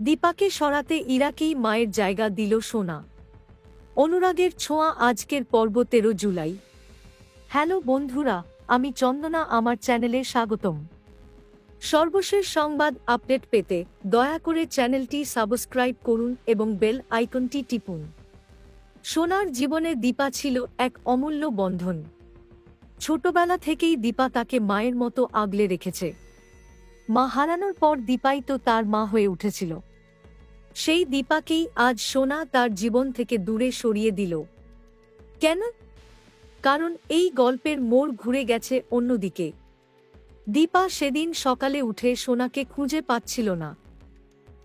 দীপাকে সরাতে ইরাকেই মায়ের জায়গা দিল সোনা। অনুরাগের ছোঁয়া আজকের পর্ব 13 জুলাই। হ্যালো বন্ধুরা, আমি চন্দনা, আমার চ্যানেলে স্বাগতম। সর্বশেষ সংবাদ আপডেট পেতে দয়া করে চ্যানেলটি সাবস্ক্রাইব করুন এবং বেল আইকনটি টিপুন। সোনার জীবনে দীপা ছিল এক অমূল্য বন্ধন। ছোটবেলা থেকেই দীপা তাকে মায়ের মতো আগলে রেখেছে। মা হারানোর পর দীপাই তো তার মা হয়ে উঠেছিল। সেই দীপাকেই আজ সোনা তার জীবন থেকে দূরে সরিয়ে দিল। কেন? কারণ এই গল্পের মোড় ঘুরে গেছে অন্যদিকে। দীপা সেদিন সকালে উঠে সোনাকে খুঁজে পাচ্ছিল না।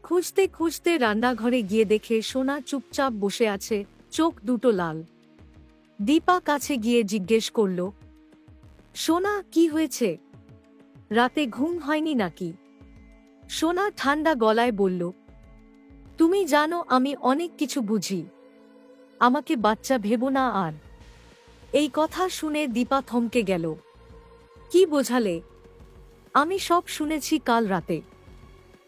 খুঁজতে খুঁজতে রান্নাঘরে গিয়ে দেখে সোনা চুপচাপ বসে আছে, চোখ দুটো লাল। দীপা কাছে গিয়ে জিজ্ঞেস করল, সোনা, কি হয়েছে? রাতে ঘুম হয়নি নাকি? সোনা ঠান্ডা গলায় বলল, তুমি জানো আমি অনেক কিছু বুঝি, আমাকে বাচ্চা ভেবো না আর। এই কথা শুনে দীপা থমকে গেল। কি বোঝালে? আমি সব শুনেছি কাল রাতে।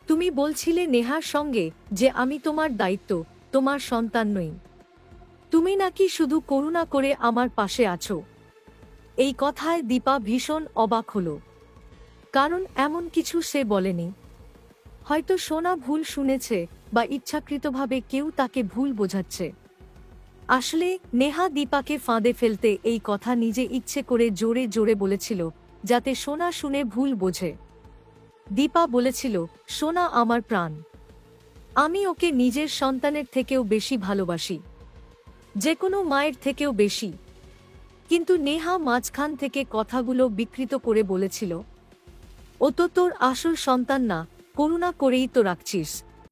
তুমি বলছিলে নেহার সঙ্গে যে আমি তোমার দায়িত্ব, তোমার সন্তান নই। তুমি নাকি শুধু করুণা করে আমার পাশে আছো। এই কথায় দীপা ভীষণ অবাক হল, কারণ এমন কিছু সে বলেনি। হয়তো সোনা ভুল শুনেছে বা ইচ্ছাকৃতভাবে কেউ তাকে ভুল বোঝাচ্ছে। আসলে নেহা দীপাকে ফাঁদে ফেলতে এই কথা নিজে ইচ্ছে করে জোরে জোরে বলেছিল, যাতে সোনা শুনে ভুল বোঝে। দীপা বলেছিল, সোনা আমার প্রাণ। আমি ওকে নিজের সন্তানের থেকেও বেশি ভালোবাসি, যে কোনো মায়ের থেকেও বেশি। কিন্তু নেহা মাঝখান থেকে কথাগুলো বিকৃত করে বলেছিল, ও তো তোর আসল সন্তান না, করুণা করেই তো রাখছিস।